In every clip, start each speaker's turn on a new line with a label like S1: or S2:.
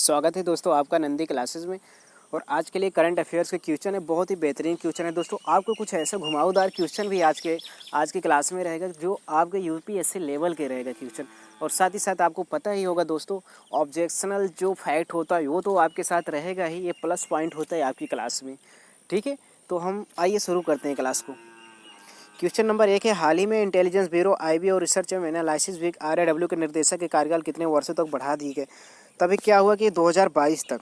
S1: स्वागत है दोस्तों आपका नंदी क्लासेस में। और आज के लिए करंट अफेयर्स के क्वेश्चन है, बहुत ही बेहतरीन क्वेश्चन है दोस्तों। आपको कुछ ऐसा घुमावदार क्वेश्चन भी आज की क्लास में रहेगा जो आपके यूपीएससी लेवल के रहेगा क्वेश्चन। और साथ ही साथ आपको पता ही होगा दोस्तों, ऑब्जेक्शनल जो फैक्ट होता है वो तो आपके साथ रहेगा ही, ये प्लस पॉइंट होता है आपकी क्लास में। ठीक है, तो हम आइए शुरू करते हैं क्लास को। क्वेश्चन नंबर 1 है, हाल ही में इंटेलिजेंस ब्यूरो आईबी और research and analysis wing RAW के निर्देशक के कार्यकाल कितने वर्षों तक बढ़ा दिए गए। तभी क्या हुआ कि 2022 तक,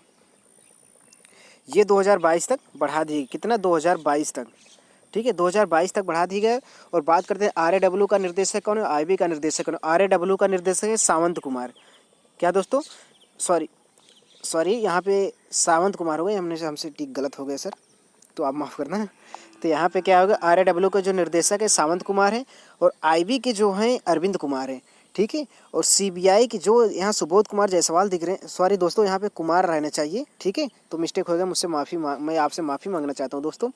S1: ये 2022 तक बढ़ा दिए। कितना? 2022 तक। ठीक है, 2022 तक बढ़ा दिए गए। और बात करते हैं आरएडब्ल्यू का निर्देशक कौन है, आईबी का निर्देशक कौन है। आरएडब्ल्यू का निर्देशक है सावंत कुमार। क्या दोस्तों? सॉरी यहाँ पे सावंत कुमार हो गए, हमसे ठीक गलत हो गया सर, तो आप माफ़ करना। तो यहाँ पे क्या होगा, आरएडब्ल्यू के जो निर्देशक है सावंत कुमार है और आईबी के जो हैं अरविंद कुमार हैं। ठीक है, और सीबीआई के जो यहाँ सुबोध कुमार जायसवाल दिख रहे हैं, सॉरी दोस्तों यहाँ पे कुमार रहना चाहिए। ठीक है, तो मिस्टेक हो गया, मुझसे मैं आपसे माफ़ी मांगना चाहता हूँ दोस्तों।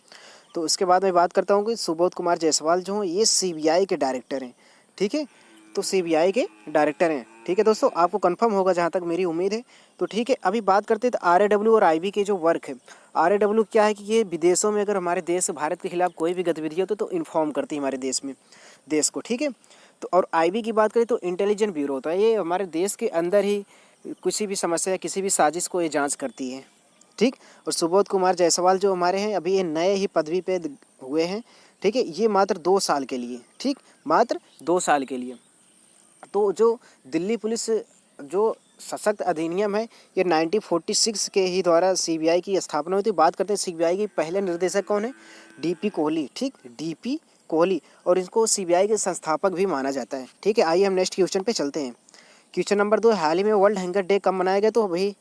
S1: तो उसके बाद मैं बात करता हूँ कि सुबोध कुमार जायसवाल जो हैं ये सीबीआई के डायरेक्टर हैं। ठीक है, तो सीबीआई के डायरेक्टर हैं। ठीक है दोस्तों, आपको कंफर्म होगा जहाँ तक मेरी उम्मीद है। तो ठीक है, अभी बात करते हैं तो आरएडब्ल्यू और आईबी के जो वर्क है। आरएडब्ल्यू क्या है कि ये विदेशों में अगर हमारे देश भारत के खिलाफ कोई भी गतिविधि होती तो इन्फॉर्म करती है हमारे देश को। ठीक है, तो और आईबी की बात करें तो इंटेलिजेंट ब्यूरो होता है, ये हमारे देश के अंदर ही किसी भी समस्या किसी भी साजिश को ये जांच करती है। ठीक, और सुबोध कुमार जायसवाल जो हमारे हैं अभी ये नए ही पदवी पे हुए हैं। ठीक है, ये मात्र 2 साल के लिए, ठीक, मात्र 2 साल के लिए। तो जो दिल्ली पुलिस जो सशक्त अधिनियम है ये 1946 के ही द्वारा सीबीआई की स्थापना हुई थी। बात करते हैं सीबीआई के पहले निर्देशक कौन है, डीपी कोहली। ठीक, डीपी कोहली, और इनको सीबीआई के संस्थापक भी माना जाता है। ठीक है, आइए हम नेक्स्ट क्वेश्चन पे चलते हैं। क्वेश्चन नंबर 2, हाल ही में वर्ल्ड हंगर डे कब मनाया गया। तो भाई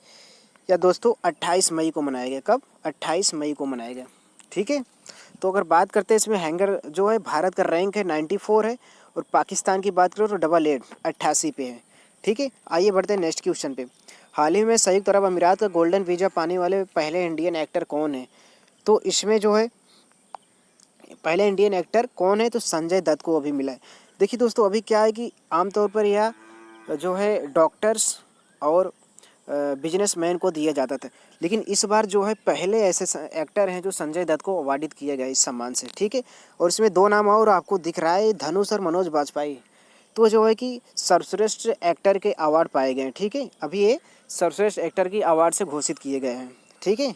S1: या दोस्तों 28 मई को मनाया गया। कब? 28 मई को मनाया गया। ठीक है, तो अगर बात करते हैं इसमें हैंगर जो है भारत का रैंक है 94 है, और पाकिस्तान की बात करो तो 88 पे है। ठीक है, आइए बढ़ते हैं नेक्स्ट क्वेश्चन पे। हाल ही में संयुक्त अरब अमीरात का गोल्डन वीज़ा पाने वाले पहले इंडियन एक्टर कौन है। तो इसमें जो है पहले इंडियन एक्टर कौन है, तो संजय दत्त को अभी मिला है। देखिए दोस्तों, अभी क्या है कि आमतौर पर यह जो है डॉक्टर्स और बिजनेसमैन को दिया जाता था, लेकिन इस बार जो है पहले ऐसे एक्टर हैं जो संजय दत्त को अवार्डित किया गया इस सम्मान से। ठीक है, और इसमें 2 नाम और आपको दिख रहा है, धनुष और मनोज बाजपेयी। तो जो है कि सर्वश्रेष्ठ एक्टर के अवार्ड पाए गए हैं। ठीक है, अभी ये सर्वश्रेष्ठ एक्टर की अवार्ड से घोषित किए गए हैं। ठीक है,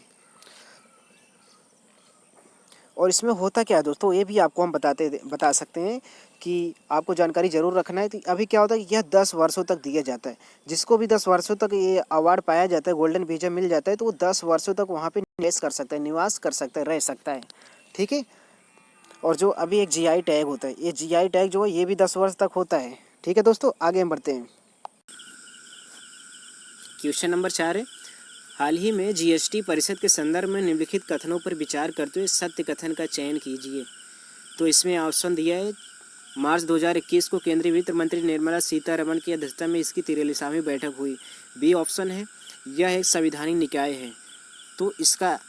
S1: और इसमें होता क्या है दोस्तों, ये भी आपको हम बता सकते हैं कि आपको जानकारी ज़रूर रखना है। तो अभी क्या होता है कि यह 10 वर्षों तक दिया जाता है। जिसको भी 10 वर्षों तक ये अवार्ड पाया जाता है, गोल्डन वीज़ा मिल जाता है, तो वो 10 वर्षों तक वहाँ पे निवास कर सकता है, रह सकता है। ठीक है, और जो अभी एक जीआई टैग होता है, ये जीआई टैग जो है ये भी 10 वर्ष तक होता है। ठीक है दोस्तों, आगे हम बढ़ते हैं। क्वेश्चन नंबर 4 है, हाल ही में जीएसटी परिषद के संदर्भ में निम्नलिखित कथनों पर विचार करते हुए सत्य कथन का चयन कीजिए। तो इसमें ऑप्शन दिया है, मार्च 2021 को केंद्रीय वित्त मंत्री निर्मला सीतारमण की अध्यक्षता में इसकी 43वीं बैठक हुई। बी ऑप्शन है, यह एक संवैधानिक निकाय है। तो इसका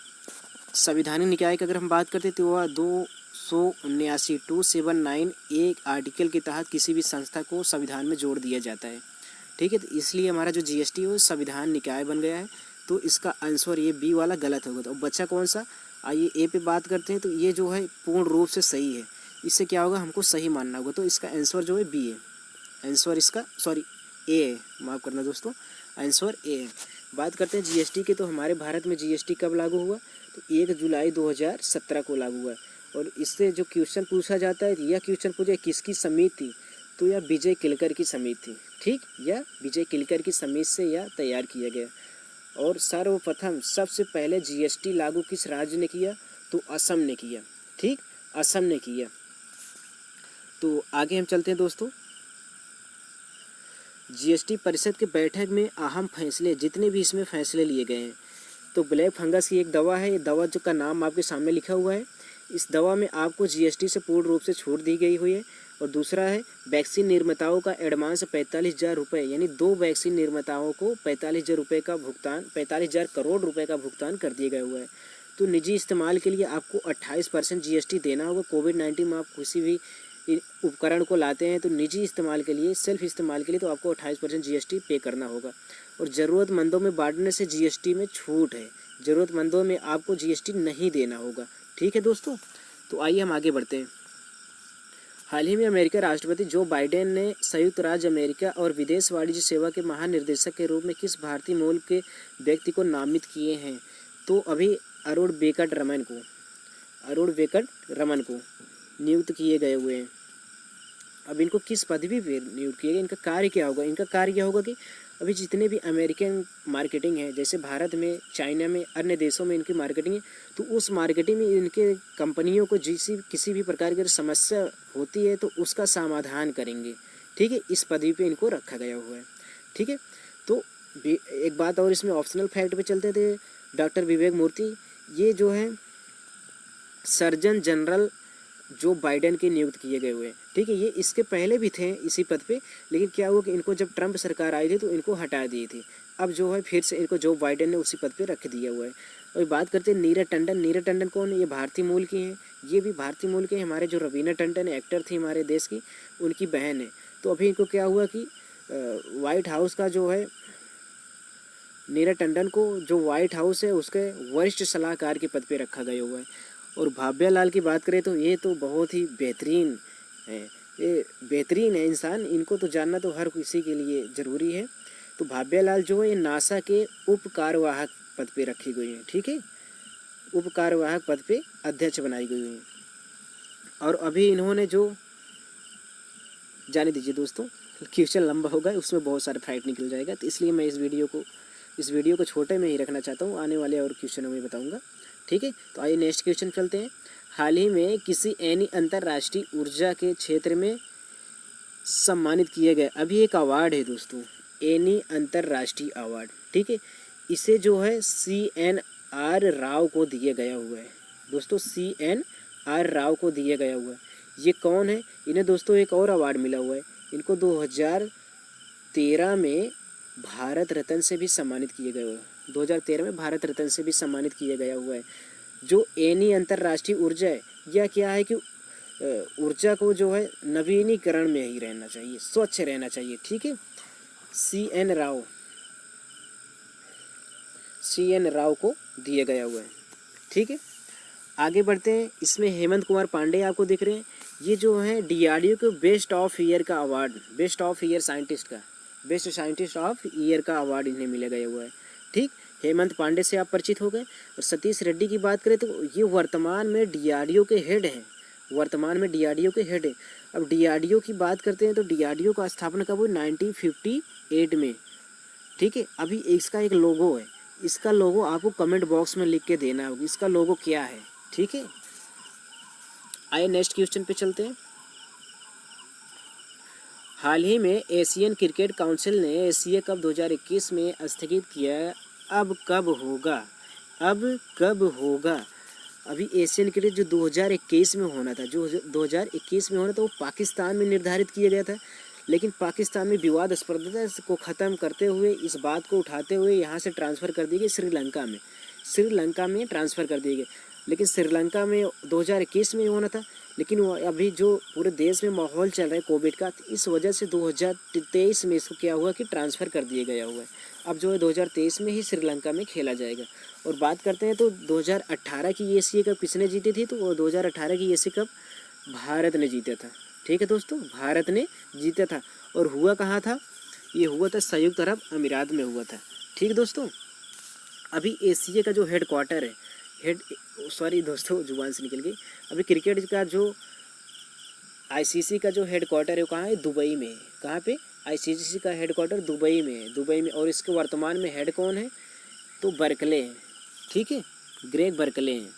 S1: संवैधानिक निकाय की अगर हम बात करते तो वह 279 एक आर्टिकल के तहत किसी भी संस्था को संविधान में जोड़ दिया जाता है। ठीक है, तो इसलिए हमारा जो जीएसटी है वो संविधान निकाय बन गया है। तो इसका आंसर ये बी वाला गलत होगा। तो बच्चा कौन सा, आइए ए पे बात करते हैं। तो ये जो है पूर्ण रूप से सही है, इससे क्या होगा, हमको सही मानना होगा। तो इसका आंसर जो है बी है। आंसर इसका ए है, माफ़ करना दोस्तों, आंसर ए है। बात करते हैं जीएसटी के, तो हमारे भारत में जीएसटी कब लागू हुआ, तो 1 जुलाई 2017 को लागू हुआ। और इससे जो क्वेश्चन पूछा जाता है, यह क्वेश्चन पूछा किसकी समिति थी, तो यह विजय किलकर की समिति थी। ठीक, यह विजय किलकर की समिति से यह तैयार किया गया। और सर्वप्रथम सबसे पहले जीएसटी लागू किस राज्य ने किया, तो असम ने किया। ठीक, असम ने किया। तो आगे हम चलते हैं दोस्तों। जीएसटी परिषद के बैठक में अहम फैसले, जितने भी इसमें फैसले लिए गए हैं, तो ब्लैक फंगस की एक दवा है, ये दवा जो का नाम आपके सामने लिखा हुआ है, इस दवा में आपको जीएसटी से पूर्ण रूप से छूट दी गई हुई है। और दूसरा है, वैक्सीन निर्माताओं का एडवांस 45,000 रुपये, यानी 2 वैक्सीन निर्माताओं को 45,000 रुपये का भुगतान, 45,000 करोड़ रुपए का भुगतान कर दिया गया हुआ है। तो निजी इस्तेमाल के लिए आपको 28% जीएसटी देना होगा। कोविड-19 में आप किसी भी उपकरण को लाते हैं तो निजी इस्तेमाल के लिए, सेल्फ इस्तेमाल के लिए तो आपको 28% जीएसटी पे करना होगा। और ज़रूरतमंदों में बांटने से जीएसटी में छूट है। ज़रूरतमंदों में आपको जीएसटी नहीं देना होगा। ठीक है दोस्तों, तो आइए हम आगे बढ़ते हैं। हाल ही में अमेरिका राष्ट्रपति जो बाइडेन ने संयुक्त राज्य अमेरिका और विदेश वाणिज्य सेवा के महानिदेशक के रूप में किस भारतीय मूल के व्यक्ति को नामित किए हैं? तो अभी अरुण वेंकट रमन को नियुक्त किए गए हुए हैं। अब इनको किस पदवी पर नियुक्त किया गया, इनका कार्य क्या होगा? इनका कार्य क्या होगा कि अभी जितने भी अमेरिकन मार्केटिंग है, जैसे भारत में, चाइना में, अन्य देशों में इनकी मार्केटिंग है, तो उस मार्केटिंग में इनके कंपनियों को किसी भी प्रकार की समस्या होती है तो उसका समाधान करेंगे। ठीक है, इस पदवी पे इनको रखा गया हुआ है। ठीक है, तो एक बात और इसमें ऑप्शनल फैक्ट पे चलते थे। डॉक्टर विवेक मूर्ति ये जो है सर्जन जनरल जो बाइडेन के नियुक्त किए गए हुए हैं। ठीक है, ये इसके पहले भी थे इसी पद पे, लेकिन क्या हुआ कि इनको जब ट्रंप सरकार आई थी तो इनको हटा दिए थे। अब जो है फिर से इनको जो बाइडेन ने उसी पद पे रख दिया हुआ है। और बात करते हैं नीरज टंडन। नीरज टंडन कौन है? ये भारतीय मूल की हैं। ये भी भारतीय मूल के हैं। हमारे जो रवीना टंडन एक्टर थी हमारे देश की, उनकी बहन है। तो अभी इनको क्या हुआ कि व्हाइट हाउस का जो है नीरज टंडन को जो व्हाइट हाउस है उसके वरिष्ठ सलाहकार के पद पे रखा गया हुआ है। और भाव्या लाल की बात करें तो ये तो बहुत ही बेहतरीन है। ये बेहतरीन है इंसान, इनको तो जानना तो हर किसी के लिए ज़रूरी है। तो भाव्या लाल जो है ये नासा के उप कार्यवाहक पद पे रखी गई हैं। ठीक है, उप कार्यवाहक पद पे अध्यक्ष बनाई गई हैं। और अभी इन्होंने जो जाने दीजिए दोस्तों, क्वेश्चन लंबा होगा, उसमें बहुत सारे फाइट निकल जाएगा, तो इसलिए मैं इस वीडियो को छोटे में ही रखना चाहता हूँ। आने वाले और क्वेश्चनों में बताऊँगा। ठीक है, तो आइए नेक्स्ट क्वेश्चन चलते हैं। हाल ही में किसी एनी अंतर्राष्ट्रीय ऊर्जा के क्षेत्र में सम्मानित किए गए, अभी एक अवार्ड है दोस्तों, एनी अंतर्राष्ट्रीय अवार्ड। ठीक है, इसे जो है CNR राव को दिया गया हुआ है दोस्तों, CNR राव को दिया गया हुआ है। ये कौन है? इन्हें दोस्तों एक और अवार्ड मिला हुआ है। इनको 2013 में भारत रत्न से भी सम्मानित किए गए हुए हैं। 2013 में भारत रत्न से भी सम्मानित किया गया हुआ है। जो एनी अंतर्राष्ट्रीय ऊर्जा है, यह क्या है कि ऊर्जा को जो है नवीनीकरण में ही रहना चाहिए, स्वच्छ रहना चाहिए। ठीक है, CN राव को दिया गया हुआ है। ठीक है, आगे बढ़ते हैं। इसमें हेमंत कुमार पांडे आपको दिख रहे हैं। ये जो है DRDO के बेस्ट ऑफ ईयर का award, best of year scientist का, बेस्ट साइंटिस्ट ऑफ ईयर का अवार्ड इन्हें मिला गया हुआ है। ठीक, हेमंत पांडे से आप परिचित हो गए। और सतीश रेड्डी की बात करें तो ये वर्तमान में DRDO के हेड हैं। वर्तमान में DRDO के हेड हैं। अब DRDO की बात करते हैं तो DRDO का स्थापना कब हुई? 1958 में। ठीक है, अभी इसका एक लोगो है। इसका लोगो आपको कमेंट बॉक्स में लिख के देना होगा, इसका लोगो क्या है। ठीक है, आइए नेक्स्ट क्वेश्चन पे चलते हैं। हाल ही में एशियन क्रिकेट काउंसिल ने एशिया कप 2021 में स्थगित किया। अब कब होगा? अभी एशियन क्रिकेट जो 2021 में होना था, जो 2021 में होना था, वो पाकिस्तान में निर्धारित किया गया था। लेकिन पाकिस्तान में विवादास्पदता को ख़त्म करते हुए, इस बात को उठाते हुए यहाँ से ट्रांसफ़र कर दिए गए श्रीलंका में ट्रांसफ़र कर दिए गए। लेकिन श्रीलंका में 2021 में होना था, लेकिन वो अभी जो पूरे देश में माहौल चल रहा है कोविड का, इस वजह से 2023 में इसको क्या हुआ कि ट्रांसफ़र कर दिया गया हुआ है। अब जो है 2023 में ही श्रीलंका में खेला जाएगा। और बात करते हैं तो 2018 की एशिया कप किसने जीती थी? तो 2018 की एशिया कप भारत ने जीता था। ठीक है दोस्तों, भारत ने जीता था। और हुआ कहाँ था? ये हुआ था संयुक्त अरब अमीरात में हुआ था। ठीक दोस्तों, अभी एशिया का जो हेड क्वार्टर है, सॉरी दोस्तों जुबान से निकल गई। अभी क्रिकेट का जो ICC का जो हेड क्वार्टर है वो कहाँ है? दुबई में। कहाँ पे? ICC का हेड क्वार्टर दुबई में है, दुबई में। और इसके वर्तमान में हेड कौन है? तो बर्कले हैं। ठीक है, ग्रेग बर्कले हैं।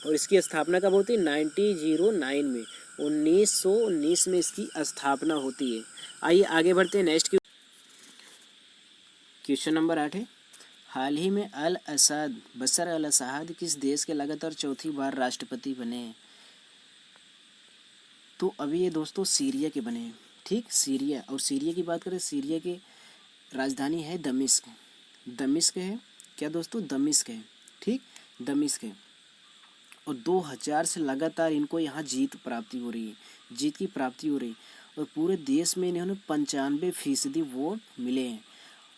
S1: और इसकी स्थापना कब होती है? 1909 में, 1919 में इसकी स्थापना होती है। आइए आगे बढ़ते हैं। नेक्स्ट क्वेश्चन नंबर 8 है। हाल ही में बशर अल असद किस देश के लगातार चौथी बार राष्ट्रपति बने हैं? तो अभी ये दोस्तों सीरिया के बने हैं। ठीक, सीरिया। और सीरिया की बात करें, सीरिया की राजधानी है दमिश्क है। क्या दोस्तों? दमिश्क है। ठीक, दमिश्क है। और 2000 से लगातार इनको यहाँ जीत की प्राप्ति हो रही है। और पूरे देश में इन्होंने 95% वोट मिले हैं।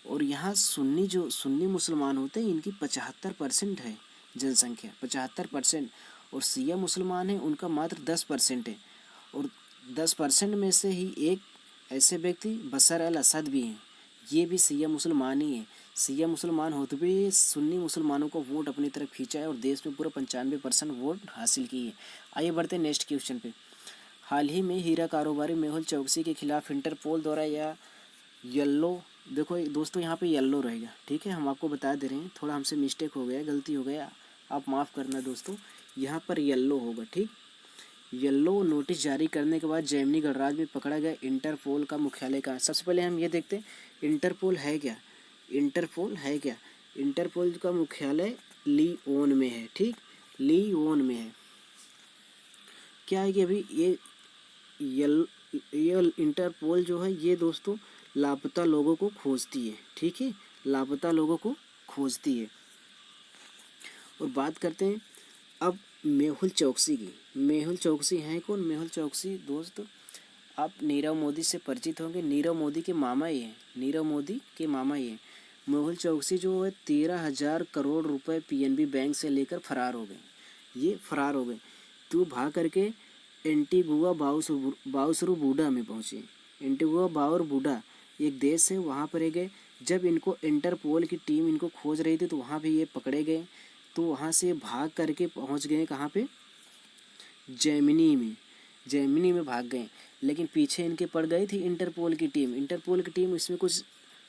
S1: और यहाँ सुन्नी मुसलमान होते हैं, इनकी 75% है जनसंख्या, 75%। और शिया मुसलमान हैं, उनका मात्र 10% है। और 10% में से ही एक ऐसे व्यक्ति बशर अल असद भी हैं, ये भी शिया मुसलमान ही हैं। शिया मुसलमान होते हुए सुन्नी मुसलमानों को वोट अपनी तरफ खींचा है और देश में पूरा 95% वोट हासिल की है। आइए बढ़ते हैं नेक्स्ट क्वेश्चन पे। हाल ही में हीरा कारोबारी मेहुल चौकसी के खिलाफ इंटरपोल द्वारा या येल्लो, देखो दोस्तों यहाँ पे येल्लो रहेगा, ठीक है, हम आपको बता दे रहे हैं, थोड़ा हमसे मिस्टेक हो गया, गलती हो गया, आप माफ़ करना दोस्तों, यहाँ पर येल्लो होगा, ठीक। येल्लो नोटिस जारी करने के बाद जेमिनी गणराज्य में पकड़ा गया इंटरपोल का मुख्यालय कहाँ। सबसे पहले हम ये देखते हैं इंटरपोल है क्या। इंटरपोल है क्या, इंटरपोल का मुख्यालय लियोन में है, ठीक, लियोन में है। क्या है कि अभी ये इंटरपोल जो है ये दोस्तों लापता लोगों को खोजती है, ठीक है, लापता लोगों को खोजती है। और बात करते हैं अब मेहुल चौकसी की। मेहुल चौकसी हैं कौन। मेहुल चौकसी दोस्त आप नीरव मोदी से परिचित होंगे, नीरव मोदी के मामा ही हैं, नीरव मोदी के मामा ही हैं। मेहुल चौकसी जो है 13,000 करोड़ रुपए पीएनबी बैंक से लेकर फरार हो गए, ये फरार हो गए, तो भाग करके एंटीगुआ बाउसरू बूडा में पहुँचे। एंटीगुआ बाउरबूडा एक देश है, वहाँ पर गए। जब इनको इंटरपोल की टीम इनको खोज रही थी तो वहाँ भी ये पकड़े गए, तो वहाँ से भाग करके पहुँच गए कहाँ पे, जेमिनी में, जेमिनी में भाग गए। लेकिन पीछे इनके पड़ गई थी इंटरपोल की टीम। इंटरपोल की टीम इसमें कुछ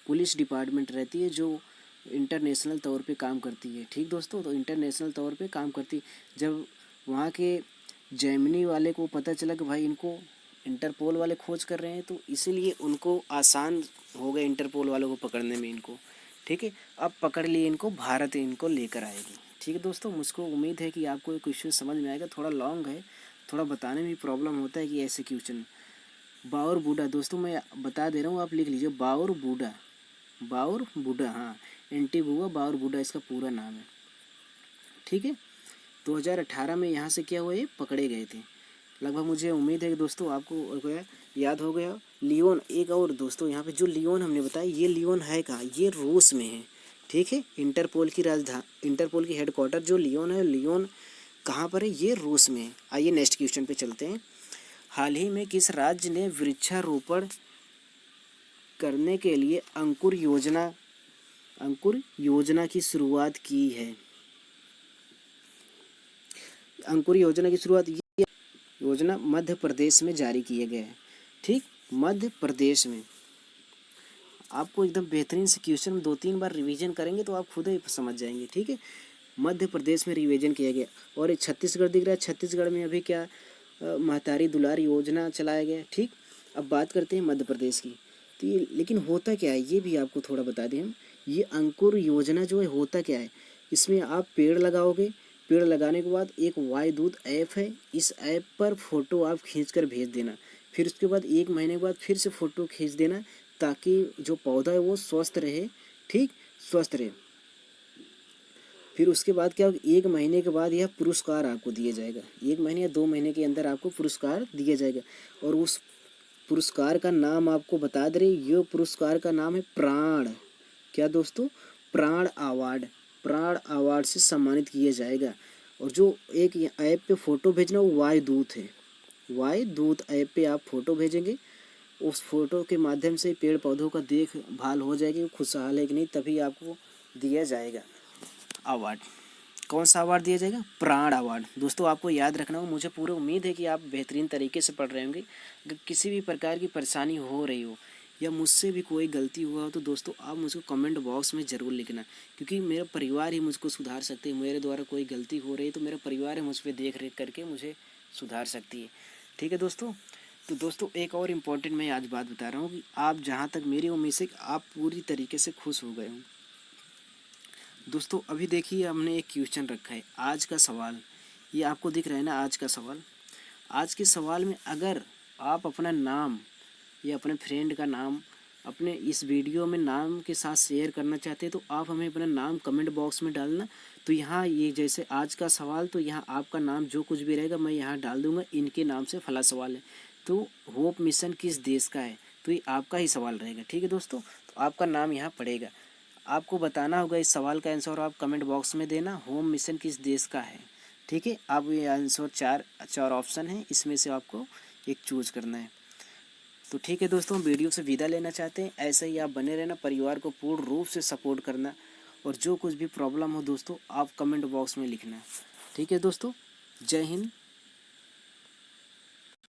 S1: पुलिस डिपार्टमेंट रहती है जो इंटरनेशनल तौर पे काम करती है, ठीक दोस्तों, तो इंटरनेशनल तौर पे काम करती। जब वहाँ के जेमिनी वाले को पता चला कि भाई इनको इंटरपोल वाले खोज कर रहे हैं, तो इसीलिए उनको आसान हो गया इंटरपोल वालों को पकड़ने में इनको, ठीक है। अब पकड़ लिए इनको, भारत इनको लेकर आएगी, ठीक है दोस्तों। मुझको उम्मीद है कि आपको ये क्वेश्चन समझ में आएगा, थोड़ा लॉन्ग है, थोड़ा बताने में प्रॉब्लम होता है कि ऐसे क्वेश्चन। बाउरबूडा दोस्तों मैं बता दे रहा हूँ, आप लिख लीजिए बाउरबूडा, बाउरबूडा, हाँ, एंटीगुआ बाउरबूडा इसका पूरा नाम है, ठीक है। 2018 में यहाँ से क्या हुआ, ये पकड़े गए थे। लगभग मुझे उम्मीद है कि दोस्तों आपको याद हो गया। लियोन, एक और दोस्तों यहाँ पे जो लियोन हमने बताया, ये लियोन है कहाँ, ये रूस में है, ठीक है। इंटरपोल की राजधानी, इंटरपोल की हेडक्वार्टर जो लियोन है, लियोन कहाँ पर है, ये रूस में है। आइए नेक्स्ट क्वेश्चन पे चलते हैं। हाल ही में किस राज्य ने वृक्षारोपण करने के लिए अंकुर योजना की शुरुआत की है। अंकुर योजना की शुरुआत, ये योजना मध्य प्रदेश में जारी किया गया है, ठीक, मध्य प्रदेश में। आपको एकदम बेहतरीन से क्वेश्चन 2-3 बार रिवीजन करेंगे तो आप खुद ही समझ जाएंगे, ठीक है। मध्य प्रदेश में रिवीजन किया गया। और ये छत्तीसगढ़ दिख रहा है, छत्तीसगढ़ में अभी क्या महतारी दुलार योजना चलाया गया, ठीक। अब बात करते हैं मध्य प्रदेश की, तो ये लेकिन होता क्या है ये भी आपको थोड़ा बता दें हम। ये अंकुर योजना जो है होता क्या है, इसमें आप पेड़ लगाओगे, पेड़ लगाने के बाद एक वायुदूत ऐप है, इस ऐप पर फ़ोटो आप खींच कर भेज देना, फिर उसके बाद 1 महीने के बाद फिर से फ़ोटो खींच देना, ताकि जो पौधा है वो स्वस्थ रहे, ठीक, स्वस्थ रहे। फिर उसके बाद क्या होगा, 1 महीने के बाद यह पुरस्कार आपको दिया जाएगा, 1 महीने या 2 महीने के अंदर आपको पुरस्कार दिया जाएगा। और उस पुरस्कार का नाम आपको बता दे रहे, ये पुरस्कार का नाम है प्राण, क्या दोस्तों, प्राण अवार्ड, प्राण अवार्ड से सम्मानित किया जाएगा। और जो एक ऐप पे फ़ोटो भेजना वो वायुदूत है, वायुदूत ऐप पे आप फ़ोटो भेजेंगे, उस फोटो के माध्यम से पेड़ पौधों का देखभाल हो जाएगी, खुशहाल है कि नहीं, तभी आपको दिया जाएगा अवार्ड। कौन सा अवार्ड दिया जाएगा, प्राण अवार्ड। दोस्तों आपको याद रखना हो, मुझे पूरी उम्मीद है कि आप बेहतरीन तरीके से पढ़ रहे होंगे। अगर किसी भी प्रकार की परेशानी हो रही हो या मुझसे भी कोई गलती हुआ हो तो दोस्तों आप मुझको कमेंट बॉक्स में ज़रूर लिखना, क्योंकि मेरा परिवार ही मुझको सुधार सकते हैं। मेरे द्वारा कोई गलती हो रही है तो मेरा परिवार है मुझ पर देख रेख करके मुझे सुधार सकती है, ठीक है दोस्तों। तो दोस्तों एक और इम्पॉर्टेंट मैं आज बात बता रहा हूँ कि आप जहाँ तक मेरी उम्मीद से आप पूरी तरीके से खुश हो गए हों। दोस्तों अभी देखिए हमने एक क्वेश्चन रखा है, आज का सवाल, ये आपको दिख रहा है ना, आज का सवाल। आज के सवाल में अगर आप अपना नाम या अपने फ्रेंड का नाम अपने इस वीडियो में नाम के साथ शेयर करना चाहते हैं तो आप हमें अपना नाम कमेंट बॉक्स में डालना। तो यहाँ ये जैसे आज का सवाल, तो यहाँ आपका नाम जो कुछ भी रहेगा मैं यहाँ डाल दूँगा, इनके नाम से फला सवाल है। तो होप मिशन किस देश का है, तो ये आपका ही सवाल रहेगा, ठीक है दोस्तों। तो तो आपका नाम यहाँ पड़ेगा। आपको बताना होगा इस सवाल का आंसर और आप कमेंट बॉक्स में देना होम मिशन किस देश का है। ठीक है, आप ये आंसर चार ऑप्शन हैं, इसमें से आपको एक चूज करना है। तो ठीक है दोस्तों, वीडियो से विदा लेना चाहते हैं, ऐसे ही आप बने रहना, परिवार को पूर्ण रूप से सपोर्ट करना और जो कुछ भी प्रॉब्लम हो दोस्तों आप कमेंट बॉक्स में लिखना। ठीक है दोस्तों, जय हिंद,